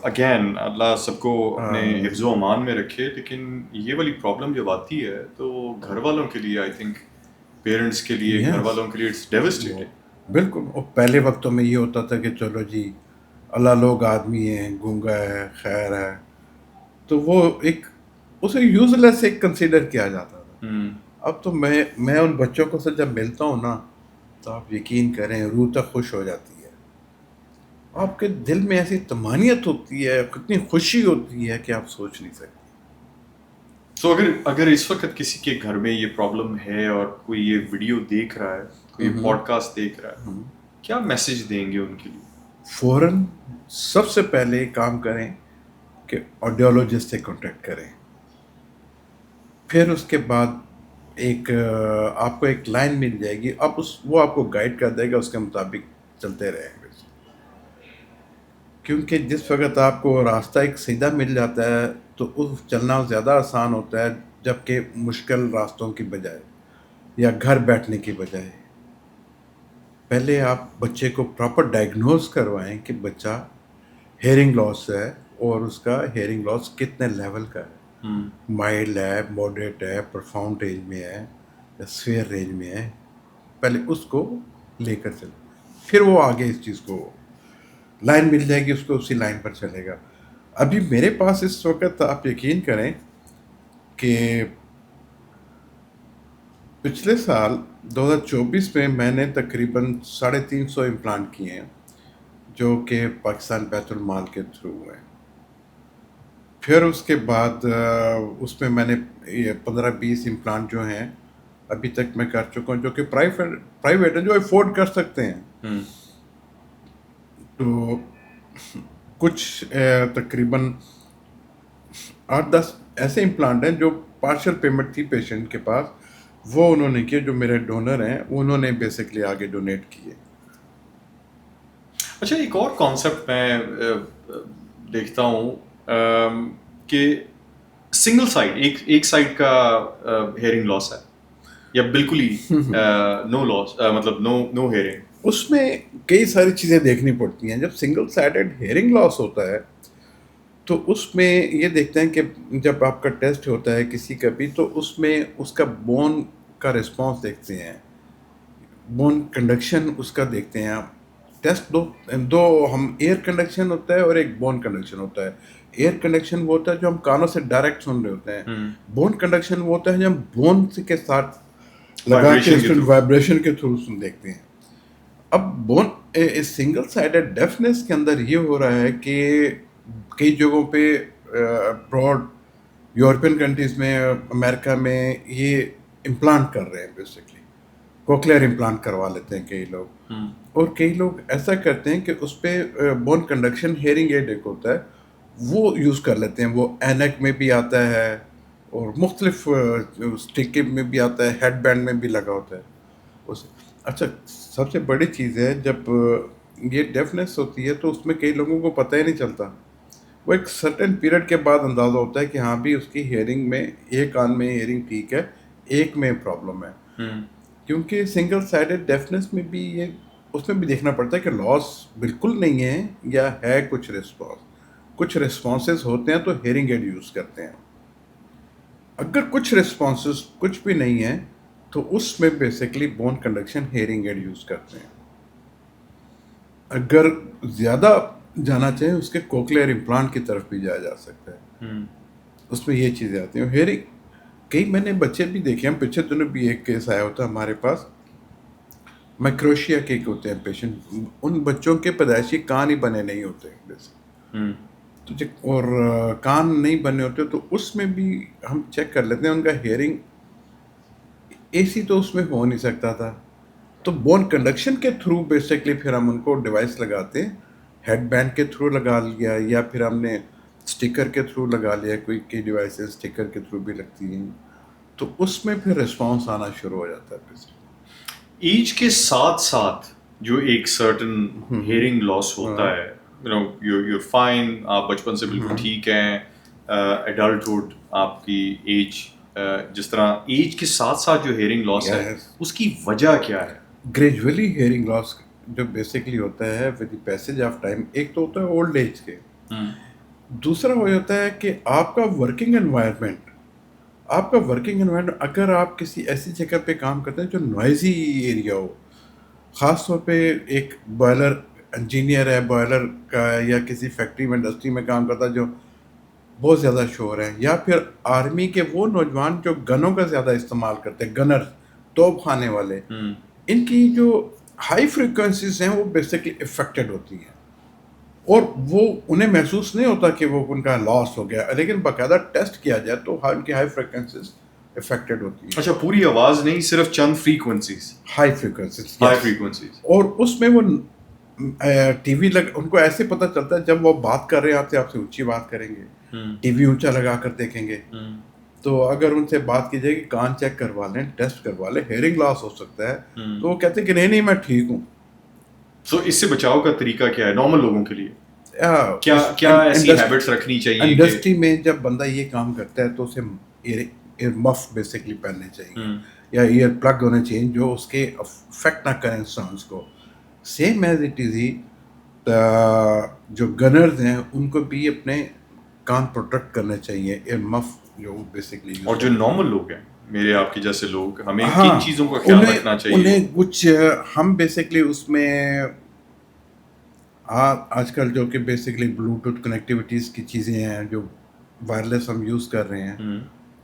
اگین اللہ سب کو اپنے حفظ و امان میں رکھے, لیکن یہ والی پرابلم جب آتی ہے تو گھر والوں کے لیے, آئی تھنک پیرنٹس کے لیے, گھر والوں کے لیے اٹس ڈیوسٹیٹنگ. بالکل. اور پہلے وقتوں میں یہ ہوتا تھا کہ چلو جی اللہ لوگ آدمی ہیں, گونگا ہے, خیر ہے, تو وہ ایک اسے یوز لیس ایک کنسیڈر کیا جاتا تھا. اب تو میں ان بچوں کو سے جب ملتا ہوں نا, تو آپ یقین کریں روح تک خوش ہو جاتی ہے. آپ کے دل میں ایسی طمانیت ہوتی ہے, کتنی خوشی ہوتی ہے کہ آپ سوچ نہیں سکتے. سو اگر اس وقت کسی کے گھر میں یہ پرابلم ہے اور کوئی یہ ویڈیو دیکھ رہا ہے, کوئی پوڈ کاسٹ دیکھ رہا ہے, کیا میسج دیں گے ان کے لیے؟ فوراً سب سے پہلے کام کریں کہ آڈیولوجسٹ سے کانٹیکٹ کریں. پھر اس کے بعد آپ کو ایک لائن مل جائے گی, وہ آپ کو گائیڈ کر دے گا, اس کے مطابق چلتے رہیں گے. کیونکہ جس وقت آپ کو راستہ ایک سیدھا مل جاتا ہے تو اس چلنا زیادہ آسان ہوتا ہے, جبکہ مشکل راستوں کی بجائے یا گھر بیٹھنے کی بجائے. پہلے آپ بچے کو پراپر ڈائگنوز کروائیں کہ بچہ ہیئرنگ لاس ہے اور اس کا ہیئرنگ لاس کتنے لیول کا ہے, مائلڈ ہے, ماڈریٹ ہے, پروفاؤنڈ رینج میں ہے یا سویئر رینج میں ہے. پہلے اس کو لے کر چلیں, پھر وہ آگے اس چیز کو لائن مل جائے گی, اس کو اسی لائن پر چلے گا. ابھی میرے پاس اس وقت آپ یقین کریں کہ پچھلے سال 2024 میں میں نے تقریباً 350 امپلانٹ کیے ہیں جو کہ پاکستان بیت المال کے تھرو ہیں. پھر اس کے بعد اس میں نے 15-20 امپلانٹ جو ہیں ابھی تک میں کر چکا ہوں, جو کہ پرائیویٹ ہیں, جو افورڈ کر سکتے ہیں. تو کچھ تقریباً 8-10 ایسے امپلانٹ ہیں جو پارشل پیمنٹ تھی پیشنٹ کے پاس, وہ انہوں نے کیے, جو میرے ڈونر ہیں انہوں نے بیسکلی آگے ڈونیٹ کیے. اچھا ایک اور کانسیپٹ میں دیکھتا ہوں کہ سنگل سائڈ ایک سائڈ کا ہیئرنگ لاس ہے یا بالکل ہی نو لاس مطلب نو ہیئرنگ. اس میں کئی ساری چیزیں دیکھنی پڑتی ہیں. جب سنگل سائڈڈ ہیئرنگ لاس ہوتا ہے تو اس میں یہ دیکھتے ہیں کہ جب آپ کا ٹیسٹ ہوتا ہے کسی کا بھی تو اس میں اس کا بون کا رسپانس دیکھتے ہیں, بون کنڈکشن اس کا دیکھتے ہیں. ٹیسٹ دو ہم ایئر کنڈکشن ہوتا ہے اور ایک بون کنڈکشن ہوتا ہے. ایئر کنڈکشن وہ ہوتا ہے جو ہم کانوں سے ڈائریکٹ سن رہے ہوتے ہیں. بون کنڈکشن وہ ہوتا ہے جو ہم بون کے ساتھ لگا کے وائبریشن کے تھرو دیکھتے ہیں. اب بون سنگل سائڈڈ ڈیفنس کے اندر یہ ہو رہا ہے کہ کئی جگہوں پہ ابراڈ یورپین کنٹریز میں, امریکہ میں یہ امپلانٹ کر رہے ہیں, بیسکلی کوکلیئر امپلانٹ کروا لیتے ہیں کئی لوگ. اور کئی لوگ ایسا کرتے ہیں کہ اس پہ بون کنڈکشن ہیئرنگ ایڈ ایک ہوتا ہے وہ یوز کر لیتے ہیں. وہ اینک میں بھی آتا ہے اور مختلف اسٹک میں بھی آتا ہے, ہیڈ بینڈ میں بھی لگا ہوتا ہے اس. اچھا سب سے بڑی چیز ہے جب یہ ڈیفنس ہوتی ہے تو اس میں کئی لوگوں کو پتہ ہی نہیں چلتا. وہ ایک سرٹن پیریڈ کے بعد اندازہ ہوتا ہے کہ ہاں بھی اس کی ہیئرنگ میں ایک کان میں ہیئرنگ ٹھیک ہے, ایک میں پرابلم ہے. کیونکہ سنگل سائڈڈ ڈیفنس میں بھی یہ اس میں بھی دیکھنا پڑتا ہے کہ لاس بالکل نہیں ہے یا ہے کچھ رسپانس. کچھ رسپانسز ہوتے ہیں تو ہیئرنگ ایڈ یوز کرتے ہیں. اگر کچھ رسپانسز کچھ بھی نہیں ہیں تو اس میں basically bone conduction hearing aid use کرتے ہیں. اگر زیادہ جانا چاہیں اس کے کوکلیئر امپلانٹ کی طرف بھی جایا جا سکتا ہے. اس میں یہ چیزیں آتی ہیں. ہیئرنگ کئی میں نے بچے بھی دیکھے ہیں, پچھلے دنوں بھی ایک کیس آیا ہوتا ہے ہمارے پاس, مائکروشیا کے ہوتے ہیں پیشنٹ. ان بچوں کے پیدائشی کان ہی بنے نہیں ہوتے تو اور کان نہیں بنے ہوتے تو اس میں بھی ہم چیک کر لیتے ہیں ان کا ہیئرنگ. اے سی تو اس میں ہو نہیں سکتا تھا تو بون کنڈکشن کے تھرو بیسکلی پھر ہم ان کو ڈیوائس لگاتے ہیں, ہیڈ بینڈ کے تھرو لگا لیا یا پھر ہم نے اسٹیکر کے تھرو لگا لیا. کوئی کئی ڈیوائسز اسٹیکر کے تھرو بھی لگتی ہیں تو اس میں پھر رسپانس آنا شروع ہو جاتا ہے. ایج کے ساتھ ساتھ جو ایک سرٹن ہیئرنگ لاس ہوتا ہے, یو فائن, آپ بچپن سے بالکل ٹھیک ہیں, ایڈلٹہڈ آپ کی ایج, جس طرح ایج کے ساتھ ساتھ جو ہیئرنگ لاس ہے اس کی وجہ کیا ہے؟ گریجولی ہیئرنگ لاس جو بیسکلی ہوتا ہے with the passage of time. ایک تو ہوتا ہے اولڈ ایج کے, دوسرا وہ ہوتا ہے کہ آپ کا ورکنگ انوائرمنٹ. آپ کا ورکنگ انوائرمنٹ اگر آپ کسی ایسی جگہ پہ کام کرتے ہیں جو نوائزی ایریا ہو, خاص طور پہ ایک بوائلر انجینئر ہے بوائلر کا, یا کسی فیکٹری میں انڈسٹری میں کام کرتا ہے جو بہت زیادہ شور ہے, یا پھر آرمی کے وہ نوجوان جو گنوں کا زیادہ استعمال کرتے ہیں, گنر توپ خانے والے, ان کی جو ہائی فریکوینسیز ہیں وہ بیسکلی افیکٹڈ ہوتی ہیں اور وہ انہیں محسوس نہیں ہوتا کہ وہ ان کا لاس ہو گیا, لیکن باقاعدہ ٹیسٹ کیا جائے تو ان کی ہائی فریکوینسیز افیکٹڈ ہوتی ہیں. اچھا پوری آواز نہیں, صرف چند فریکوینسیز, ہائی فریکوینسیز. اور اس میں وہ ٹی وی ان کو ایسے پتہ چلتا ہے جب وہ بات کر رہے آتے آپ سے اونچی بات کریں گے, ٹی وی اونچا لگا کر دیکھیں گے. تو اگر ان سے بات کی جائے کہ کان چیک کروا لیں, ٹیسٹ کروا لیں, ہیئرنگ لاس ہو سکتا ہے, تو وہ کہتے ہیں کہ نہیں میں ٹھیک ہوں. سو اس سے بچاؤ کا طریقہ کیا ہے نارمل لوگوں کے لیے؟ کیا ایسی ہیبٹس رکھنی چاہیے؟ انڈسٹری میں جب بندہ یہ کام کرتا ہے تو اسے ایئر مف بیسکلی پہننے چاہیے یا ایئر پلگ ہونے چاہیے جو اس کے افیکٹ نہ کریں ساؤنڈس کو. سیم ایز اٹ از ہی جو گنرز ہیں ان کو بھی اپنے کان پروٹیکٹ کرنے چاہیے, ایئر مف جو بیسکلی. اور جو نارمل لوگ ہیں میرے آپ کے جیسے لوگ, ہمیں کن چیزوں کا خیال رکھنا چاہیے؟ انہیں کچھ ہم بیسکلی اس میں آج کل جو کہ بیسکلی بلوٹوتھ کنیکٹیوٹیز کی چیزیں ہیں جو وائرلیس ہم یوز کر رہے ہیں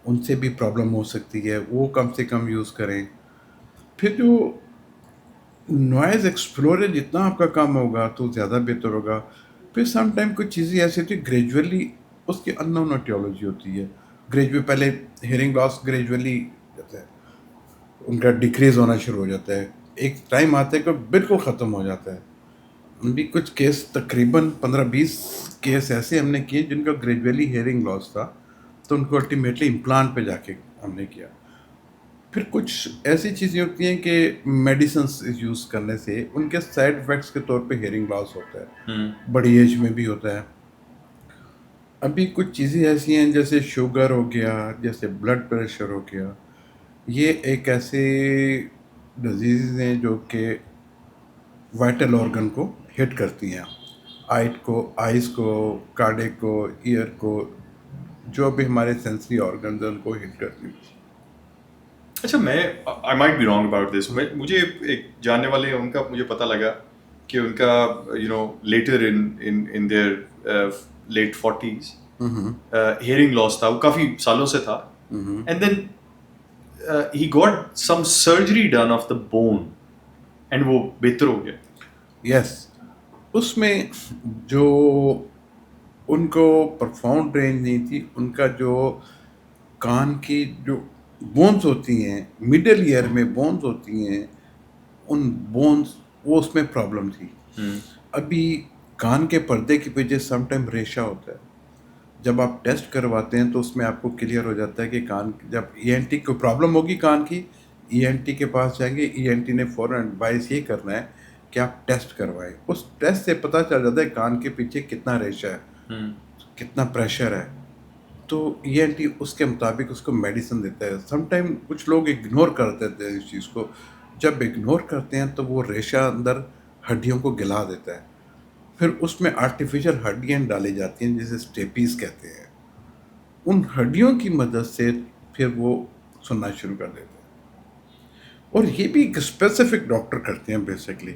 ان سے بھی پرابلم ہو سکتی ہے, وہ کم سے کم یوز کریں. پھر جو نوائز ایکسپلورر جتنا آپ کا کام ہوگا تو زیادہ بہتر ہوگا. پھر سم ٹائم کچھ چیزیں ایسی ہوتی ہیں گریجولی اس کی ان نون ایٹیولوجی ہوتی ہے. پہلے ہیئرنگ لاس گریجولی جاتا ہے, ان کا ڈیکریز ہونا شروع ہو جاتا ہے, ایک ٹائم آتا ہے کہ بالکل ختم ہو جاتا ہے. بھی کچھ کیس تقریباً 15-20 کیس ایسے ہم نے کیے جن کا گریجولی ہیئرنگ لاس تھا, تو ان کو الٹیمیٹلی امپلانٹ پہ جا کے ہم نے کیا. پھر کچھ ایسی چیزیں ہوتی ہیں کہ میڈیسنس یوز کرنے سے ان کے سائڈ افیکٹس کے طور پہ ہیئرنگ لاس ہوتا ہے، بڑی ایج میں بھی ہوتا ہے. ابھی کچھ چیزیں ایسی ہیں جیسے شوگر ہو گیا، جیسے بلڈ پریشر ہو گیا، یہ ایک ایسے ڈزیز ہیں جو کہ وائٹل آرگن کو ہٹ کرتی ہیں، آئز کو، کارڈیک کو، ایئر کو، جو بھی ہمارے سینسری آرگنز ہیں ان کو ہٹ کرتی ہیں. اچھا، میں I might be wrong about this. مجھے ایک جاننے والے ان کا مجھے پتہ لگا کہ ان کا later in their late 40s hearing loss تھا، وہ کافی سالوں سے تھا. And then he got some surgery done of the bone and وہ بہتر ہو گیا. یس، اس میں جو ان کو پرفاؤنڈ رینج نہیں تھی، ان کا جو کان کی جو بونز ہوتی ہیں، مڈل ایئر میں بونز ہوتی ہیں، ان بونز وہ اس میں پرابلم تھی. ابھی کان کے پردے کی وجہ سم ٹائم ریشہ ہوتا ہے. جب آپ ٹیسٹ کرواتے ہیں تو اس میں آپ کو کلیئر ہو جاتا ہے کہ کان جب ای این ٹی کو پرابلم ہوگی کان کی، ای این ٹی کے پاس جائیں گے، ای این ٹی نے فوراً ایڈوائز یہ کرنا ہے کہ آپ ٹیسٹ کروائیں. اس ٹیسٹ سے پتہ چل جاتا ہے کان کے پیچھے کتنا ریشہ ہے، کتنا پریشر ہے. تو ای این ٹی اس کے مطابق اس کو میڈیسن دیتا ہے. سم ٹائم کچھ لوگ اگنور کر دیتے ہیں اس چیز کو. جب اگنور کرتے ہیں تو وہ ریشہ اندر ہڈیوں کو گلا دیتا ہے. پھر اس میں آرٹیفیشل ہڈیاں ڈالی جاتی ہیں جسے اسٹیپیز کہتے ہیں. ان ہڈیوں کی مدد سے پھر وہ سننا شروع کر دیتے ہیں. اور یہ بھی ایک اسپیسیفک ڈاکٹر کرتے ہیں بیسکلی،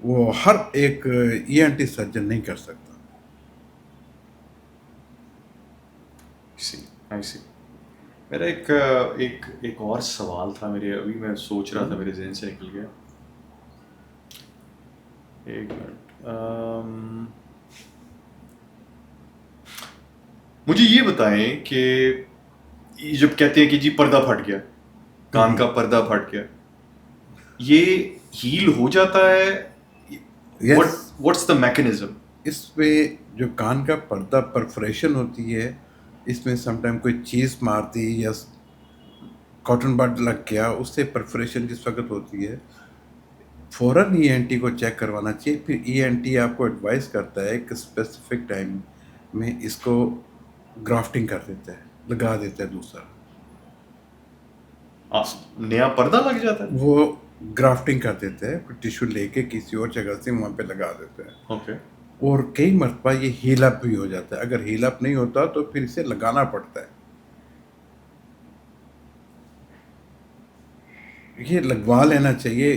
وہ ہر ایک ای این ٹی سرجن نہیں کر سکتا. میرا ایک اور سوال تھا میرے، ابھی میں سوچ رہا تھا میرے ذہن سے نکل گیا. ایک منٹ، مجھے یہ بتائیں کہ جب کہتے ہیں کہ جی پردہ پھٹ گیا، کان کا پردہ پھٹ گیا، یہ ہیل ہو جاتا ہے؟ What's the mechanism? اس پہ جو کان کا پردہ پرفریشن ہوتی ہے، اس میں سم ٹائم کوئی چیز مار دی یا کاٹن بڈ لگ گیا، اس سے پرفریشن جس وقت ہوتی ہے فوراً ای این ٹی کو چیک کروانا چاہیے. پھر ای این ٹی آپ کو ایڈوائز کرتا ہے کہ اسپیسیفک ٹائم میں اس کو گرافٹنگ کر دیتا ہے، لگا دیتا ہے دوسرا. نیا پردہ لگ جاتا ہے؟ وہ گرافٹنگ کر دیتا ہے، ٹیشو لے کے کسی اور جگہ سے وہاں پہ لگا دیتا ہے. اوکے. اور کئی مرتبہ یہ ہیل اپ بھی ہو جاتا ہے. اگر ہیل اپ نہیں ہوتا تو پھر اسے لگانا پڑتا ہے. یہ لگوا لینا چاہیے.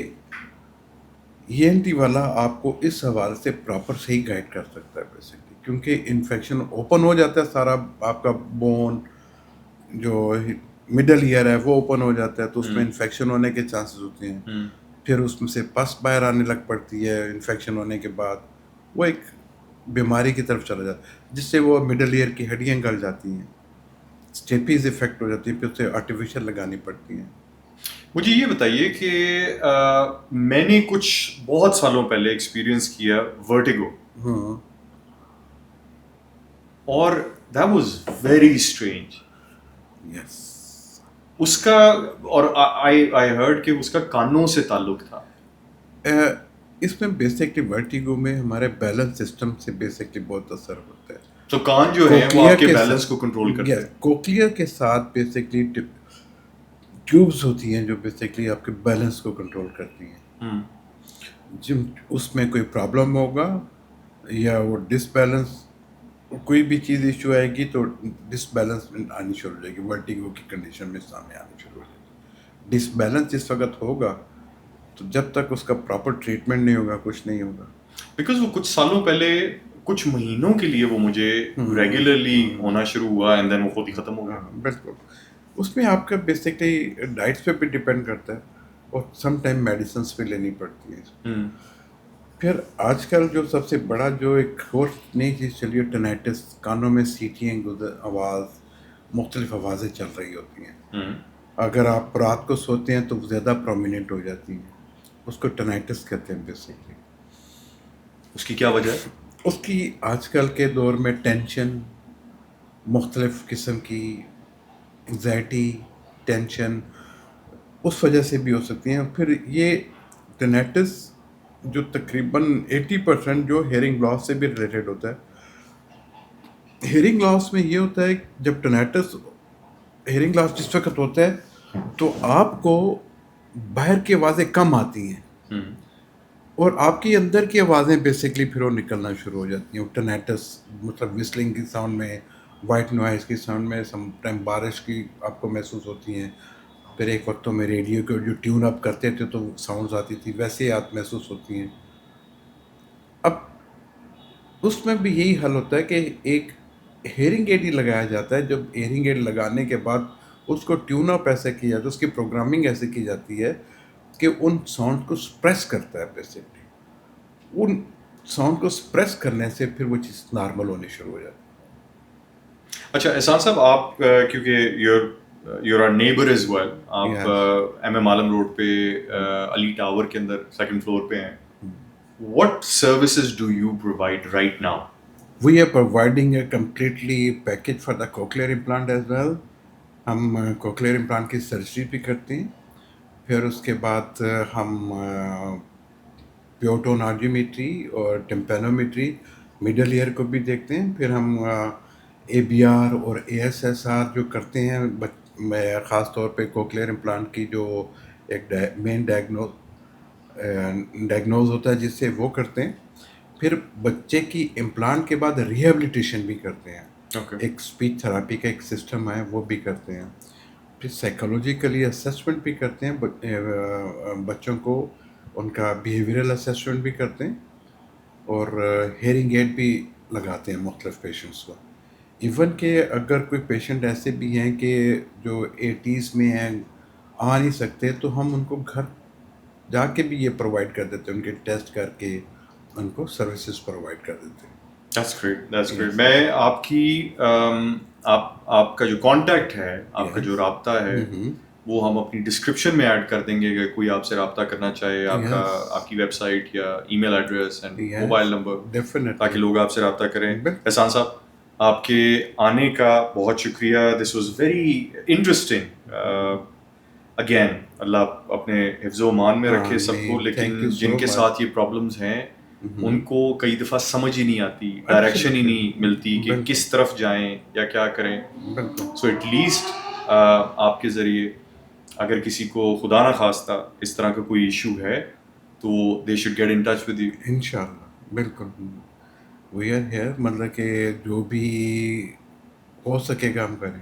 ای این ٹی والا آپ کو اس حوالے سے پراپر صحیح گائیڈ کر سکتا ہے بیسکلی، کیونکہ انفیکشن اوپن ہو جاتا ہے سارا. آپ کا بون جو مڈل ایئر ہے وہ اوپن ہو جاتا ہے، تو اس میں انفیکشن ہونے کے چانسز ہوتے ہیں. پھر اس میں سے پس باہر آنے لگ پڑتی ہے انفیکشن ہونے کے بعد. وہ ایک بیماری کی طرف چلا جاتا ہے جس سے وہ مڈل ایئر کی ہڈیاں گل جاتی ہیں، اسٹیپیز افیکٹ ہو جاتی ہے، پھر اسے آرٹیفیشل لگانی پڑتی ہیں. مجھے یہ بتائیے کہ میں نے کچھ بہت سالوں پہلے ایکسپیرئنس کیا ورٹیگو، اور دیٹ واز ویری اسٹرینج. یس، اس کا، اور آئی ہرڈ کہ اس کا کانوں سے تعلق تھا. اس میں بیسکلی ورٹیگو میں ہمارے بیلنس سسٹم سے بیسکلی بہت اثر ہوتا ہے. تو کان جو ہے وہ آپ کے بیلنس کو کنٹرول کرتے ہیں. کوکلیئر کے ساتھ بیسکلی ٹیوبز ہوتی ہیں جو بیسکلی آپ کے بیلنس کو کنٹرول کرتی ہیں. جب اس میں کوئی پرابلم ہوگا یا وہ ڈس بیلنس، کوئی بھی چیز ایشو آئے گی تو ڈس بیلنس آنی شروع ہو جائے گی. ورٹیگو کی کنڈیشن میں سامنے آنی شروع ہو جائے گی. ڈس بیلنس جس وقت ہوگا تو جب تک اس کا پراپر ٹریٹمنٹ نہیں ہوگا کچھ نہیں ہوگا. بیکاز وہ کچھ سالوں پہلے کچھ مہینوں کے لیے وہ مجھے ریگولرلی ہونا شروع ہوا، اینڈ دین وہ خود ہی ختم ہو گیا. بالکل. اس میں آپ کا بیسکلی ڈائٹس پہ بھی ڈپینڈ کرتا ہے، اور سم ٹائم میڈیسنس بھی لینی پڑتی ہے. پھر آج کل جو سب سے بڑا جو ایک اور نئی چیز چلی ہے ٹینائٹس، کانوں میں سیٹیاں آواز، مختلف آوازیں چل رہی ہوتی ہیں. اگر آپ رات کو سوتے ہیں تو زیادہ پرومیننٹ ہو جاتی ہیں. اس کو ٹینائٹس کہتے ہیں بیسکلی. اس کی کیا وجہ ہے؟ اس کی آج کل کے دور میں ٹینشن، مختلف قسم کی انگزائٹی، ٹینشن، اس وجہ سے بھی ہو سکتی ہیں. پھر یہ ٹینیٹس جو تقریباً 80% جو ہیئرنگ لاس سے بھی ریلیٹڈ ہوتا ہے. ہیئرنگ لاس میں یہ ہوتا ہے جب ٹینیٹس ہیئرنگ لاس جس وقت ہوتا ہے تو آپ کو باہر کی آوازیں کم آتی ہیں اور آپ کی اندر کی آوازیں بیسکلی پھر وہ نکلنا شروع ہو جاتی ہیں. ٹینیٹس مطلب وسلنگ کی ساؤنڈ میں, وائٹ نوائز کی ساؤنڈ میں, سم ٹائم بارش کی آپ کو محسوس ہوتی ہیں. پھر ایک وقتوں میں ریڈیو کو جو ٹیون اپ کرتے تھے تو ساؤنڈز آتی تھی, ویسے آپ محسوس ہوتی ہیں. اب اس میں بھی یہی حل ہوتا ہے کہ ایک ہیئرنگ ایڈ ہی لگایا جاتا ہے. جب ہیئرنگ ایڈ لگانے کے بعد اس کو ٹیون اپ ایسے کیا جاتا ہے, اس کی پروگرامنگ ایسے کی جاتی ہے کہ ان ساؤنڈ کو سپریس کرتا ہے. بیسکلی ان ساؤنڈ کو سپریس کرنے سے پھر وہ چیز نارمل ہونی شروع ہو جاتی ہے. اچھا احسان صاحب, آپ کیونکہ you're our neighbour as well, آپ ایم ایم عالم روڈ پہ علی ٹاور کے اندر سیکنڈ فلور پہ ہیں. What services do you provide right now? We are providing a completely package for the cochlear implant as well. ہم کوکلیئر امپلانٹ کی surgery بھی کرتے ہیں. پھر اس کے بعد ہم پیوٹون آرجیومیٹری اور ٹمپینومیٹری مڈل ایئر کو بھی دیکھتے ہیں. پھر ہم اے بی آر اور اے ایس ایس آر جو کرتے ہیں, میں خاص طور پہ کوکلیئر امپلانٹ کی جو ایک مین ڈائگنوز ہوتا ہے جس سے وہ کرتے ہیں. پھر بچے کی امپلانٹ کے بعد ریہیبلیٹیشن بھی کرتے ہیں. ایک اسپیچ تھراپی کا ایک سسٹم ہے, وہ بھی کرتے ہیں. پھر سائیکولوجیکلی اسیسمنٹ بھی کرتے ہیں بچوں کو, ان کا بیہیویئرل اسیسمنٹ بھی کرتے ہیں, اور ہیئرنگ ایڈ بھی لگاتے ہیں مختلف پیشنٹس کو. ایون کہ اگر کوئی پیشنٹ ایسے بھی ہیں کہ جو 80s میں ہیں, آ نہیں سکتے, تو ہم ان کو گھر جا کے بھی یہ پرووائڈ کر دیتے ہیں, ان کے ٹیسٹ کر کے ان کو سروسز پرووائڈ کر دیتے ہیں. That's great, that's great. میں آپ کی آپ کا جو کانٹیکٹ ہے, آپ کا جو رابطہ ہے, وہ ہم اپنی ڈسکرپشن میں ایڈ کر دیں گے. کہ کوئی آپ سے رابطہ کرنا چاہے, آپ کی ویب سائٹ یا email address and mobile number, تاکہ لوگ آپ سے رابطہ کریں. احسان صاحب, آپ کے آنے کا بہت شکریہ. This was very interesting. Again اللہ اپنے حفظ و امان میں رکھے سب کو, لیکن جن کے ساتھ یہ پرابلمس ہیں ان کو کئی دفعہ سمجھ ہی نہیں آتی, ڈائریکشن ہی نہیں ملتی کہ کس طرف جائیں یا کیا کریں. سو ایٹ لیسٹ آپ کے ذریعے اگر کسی کو خدا نہ خواستہ اس طرح کا کوئی ایشو ہے تو they should get in touch with you. انشاءاللہ بالکل, وی آر ہیئر, مطلب کہ جو بھی ہو سکے گا ہم کریں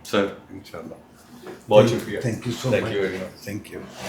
سر. انشاءاللہ. بہت شکریہ. Thank you so much. Thank you very much. Thank you.